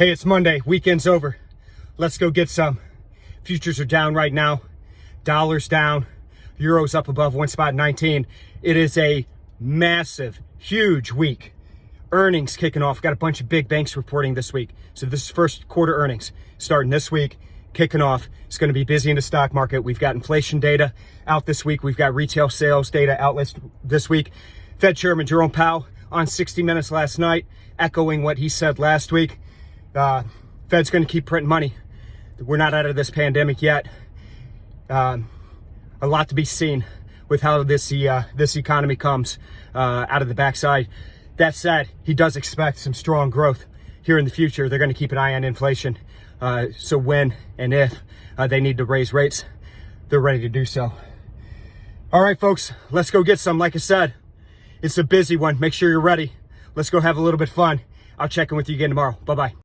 Hey, it's Monday. Weekend's over. Let's go get some. Futures are down right now. Dollar's down. Euro's up above 1.19. It is a massive, huge week. Earnings kicking off. Got a bunch of big banks reporting this week. So this is first quarter earnings starting this week, kicking off. It's going to be busy in the stock market. We've got inflation data out this week. We've got retail sales data out this week. Fed Chairman Jerome Powell on 60 Minutes last night, echoing what he said last week. Fed's going to keep printing money. We're not out of this pandemic yet. A lot to be seen with how this economy comes out of the backside. That said, he does expect some strong growth here in the future. They're going to keep an eye on inflation. So when and if they need to raise rates, they're ready to do so. All right, folks, let's go get some. Like I said, it's a busy one. Make sure you're ready. Let's go have a little bit of fun. I'll check in with you again tomorrow. Bye-bye.